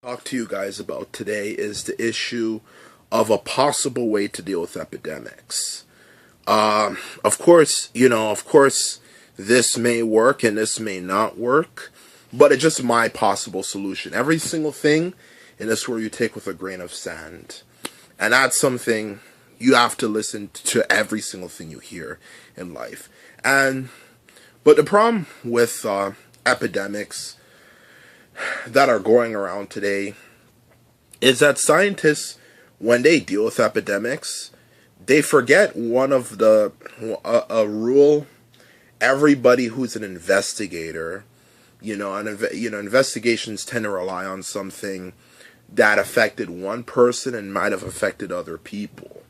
Talk to you guys about today is the issue of a possible way to deal with epidemics. Of course, this may work and this may not work, but it's just my possible solution. Every single thing in this world you take with a grain of sand. And that's something you have to listen to every single thing you hear in life. But the problem with epidemics that are going around today is that scientists, when they deal with epidemics, they forget one of a rule. Everybody who's an investigator, investigations tend to rely on something that affected one person and might have affected other people.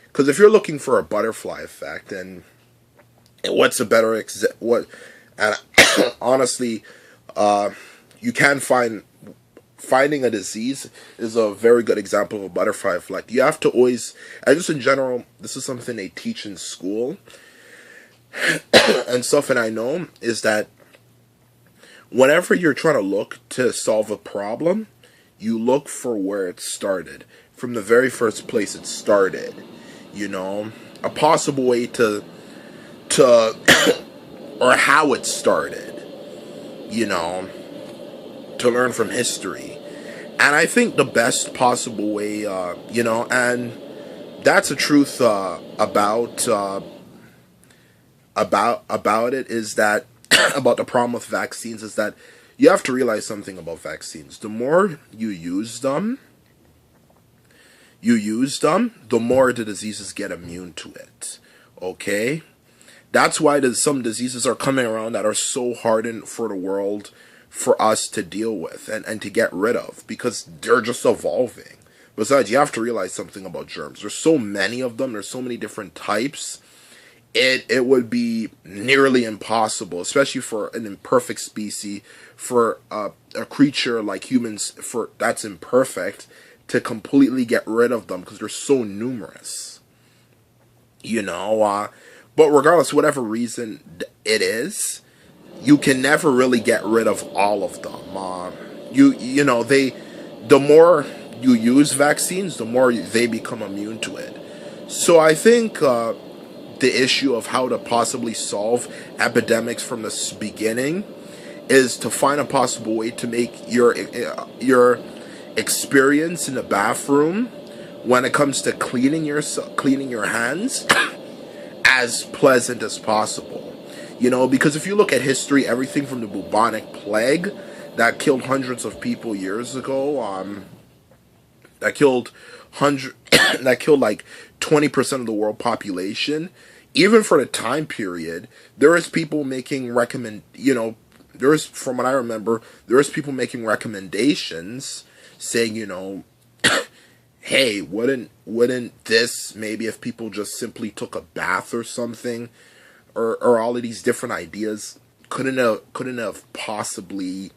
Because if you're looking for a butterfly effect, and what's a better and honestly, you can finding a disease is a very good example of a butterfly effect. You have to always, and just in general, this is something they teach in school and stuff, and I know, is that whenever you're trying to look to solve a problem, you look for where it started. From the very first place it started. A possible way to or how it started, to learn from history. And I think the best possible way, and that's the truth about it, is that about the problem with vaccines, is that you have to realize something about vaccines. The more you use them, the more the diseases get immune to it. Okay? That's why some diseases are coming around that are so hardened for the world for us to deal with and to get rid of, because they're just evolving. Besides, you have to realize something about germs. There's so many of them. There's so many different types. It would be nearly impossible, especially for an imperfect species, for a creature like humans that's imperfect, to completely get rid of them, because they're so numerous. But regardless, whatever reason it is, you can never really get rid of all of them. The more you use vaccines, the more they become immune to it. So I think the issue of how to possibly solve epidemics from the beginning is to find a possible way to make your experience in the bathroom, when it comes to cleaning your hands, as pleasant as possible. Because if you look at history, everything from the bubonic plague that killed hundreds of people years ago, that killed like 20% of the world population, even for the time period, there is people making from what I remember, there is people making recommendations saying, hey, wouldn't this, maybe if people just simply took a bath or something, or all of these different ideas couldn't have possibly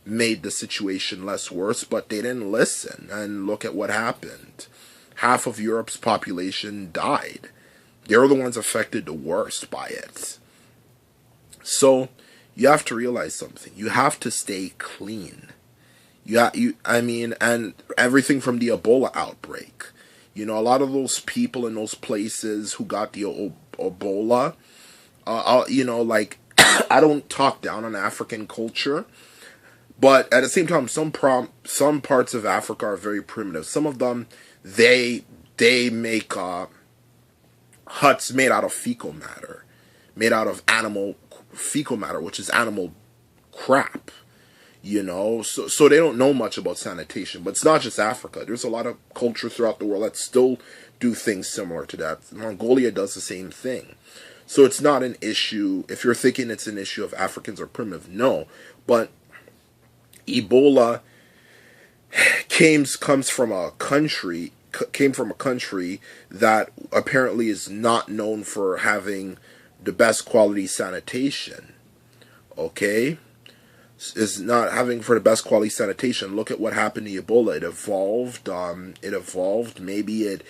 made the situation less worse, but they didn't listen, and look at what happened. Half of Europe's population died. They were the ones affected the worst by it. So you have to realize something. You have to stay clean. And everything from the Ebola outbreak. A lot of those people in those places who got the Ebola, I don't talk down on African culture, but at the same time, some parts of Africa are very primitive. Some of them, they make huts made out of fecal matter, made out of animal fecal matter, which is animal crap. So they don't know much about sanitation. But it's not just Africa. There's a lot of cultures throughout the world that still do things similar to that. Mongolia does the same thing. So it's not an issue. If you're thinking it's an issue of Africans are primitive, no. But Ebola came from a country that apparently is not known for having the best quality sanitation. Okay? Is not having for the best quality sanitation. Look at what happened to Ebola. It evolved. Maybe it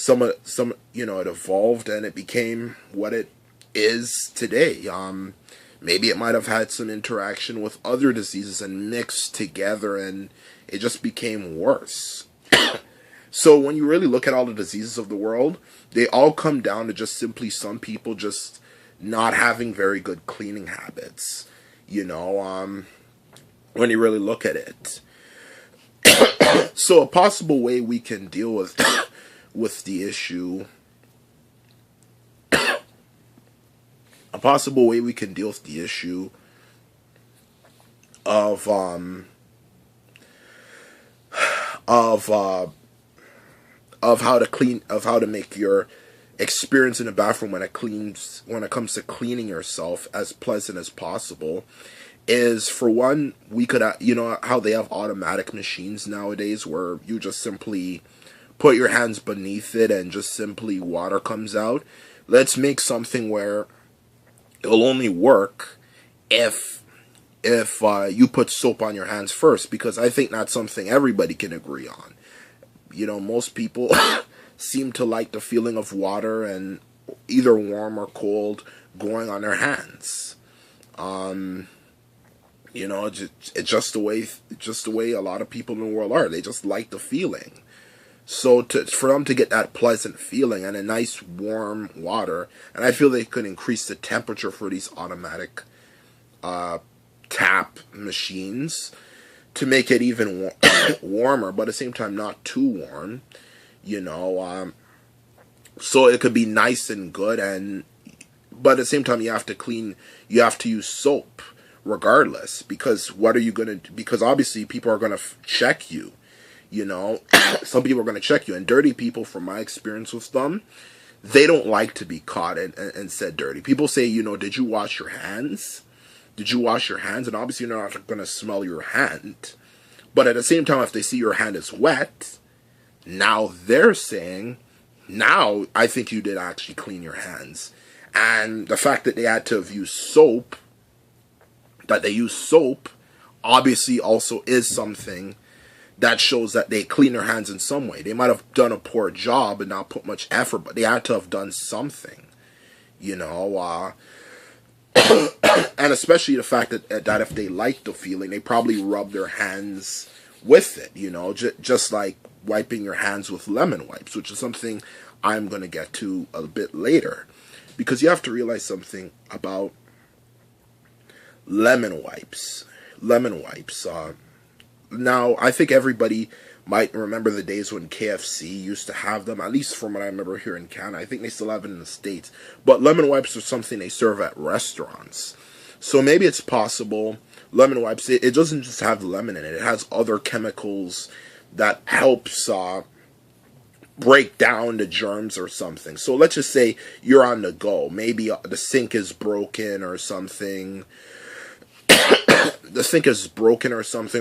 evolved and it became what it is today. Maybe it might have had some interaction with other diseases and mixed together, and it just became worse. So when you really look at all the diseases of the world, they all come down to just simply some people just not having very good cleaning habits. When you really look at it. So a possible way we can deal with with the issue, a possible way we can deal with the issue of of uh, how to clean, of how to make your experience in the bathroom when it comes to cleaning yourself as pleasant as possible, is, for one, we could, how they have automatic machines nowadays where you just simply put your hands beneath it and just simply water comes out. Let's make something where it'll only work if you put soap on your hands first, because I think that's something everybody can agree on. Most people seem to like the feeling of water, and either warm or cold, going on their hands. It's just the way a lot of people in the world are. They just like the feeling. So for them to get that pleasant feeling and a nice warm water, and I feel they could increase the temperature for these automatic tap machines to make it even warmer, but at the same time not too warm. So it could be nice and good, but at the same time you have to use soap regardless, because because obviously people are gonna check you. Some people are gonna check you, and dirty people, from my experience with them, they don't like to be caught and said dirty. People say, did you wash your hands? Did you wash your hands? And obviously they're not gonna smell your hand, but at the same time, if they see your hand is wet, now they're saying, now I think you did actually clean your hands. And the fact that they had to have used soap, obviously also is something that shows that they clean their hands in some way. They might have done a poor job and not put much effort, but they had to have done something, and especially the fact that if they like the feeling, they probably rub their hands with it, just like wiping your hands with lemon wipes, which is something I'm going to get to a bit later, because you have to realize something about lemon wipes. Now, I think everybody might remember the days when KFC used to have them, at least from what I remember here in Canada. I think they still have it in the States. But lemon wipes are something they serve at restaurants. So maybe it's possible, lemon wipes, it doesn't just have lemon in it. It has other chemicals that helps break down the germs or something. So let's just say you're on the go. Maybe the sink is broken or something.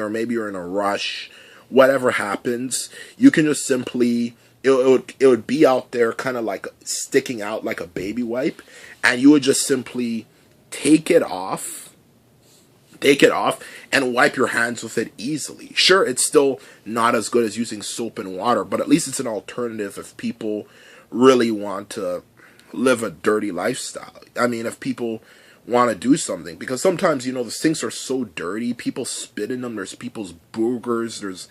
Or maybe you're in a rush. Whatever happens, you can just simply, it would be out there kind of like sticking out like a baby wipe, and you would just simply take it off and wipe your hands with it easily. Sure, it's still not as good as using soap and water, but at least it's an alternative if people really want to live a dirty lifestyle. I mean, if people want to do something, because sometimes, the sinks are so dirty, people spit in them, there's people's boogers, there's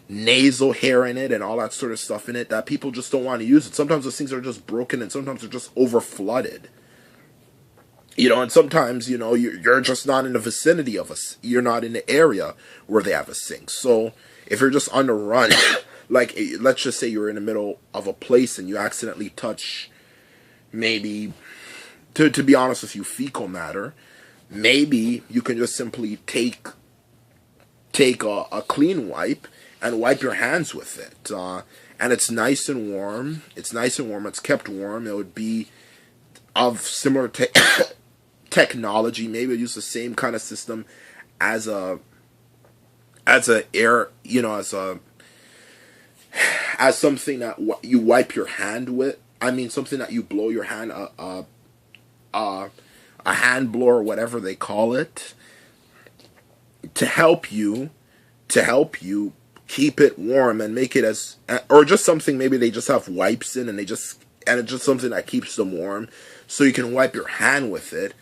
nasal hair in it and all that sort of stuff in it, that people just don't want to use it. Sometimes the sinks are just broken, and sometimes they're just over flooded. And sometimes, you're just not in the vicinity of you're not in the area where they have a sink. So if you're just on the run, like, let's just say you're in the middle of a place and you accidentally touch, maybe, to be honest with you, fecal matter, maybe you can just simply take a clean wipe and wipe your hands with it. And it's nice and warm. It's kept warm. It would be of similar technology. Maybe use the same kind of system as something that you wipe your hand with. I mean, something that you blow your hand, a hand blower, whatever they call it, to help you keep it warm and make it or just something, maybe they just have wipes in, and it's just something that keeps them warm, so you can wipe your hand with it.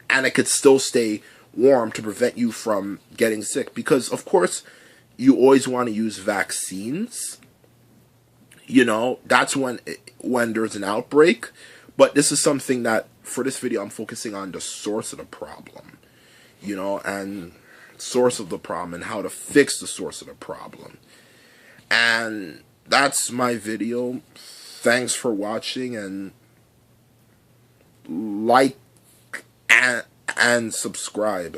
and it could still stay warm to prevent you from getting sick. Because, of course, you always want to use vaccines. You know, that's when there's an outbreak. But this is something that, for this video, I'm focusing on the source of the problem. You know, and source of the problem and how to fix the source of the problem. And that's my video. Thanks for watching, and like and subscribe.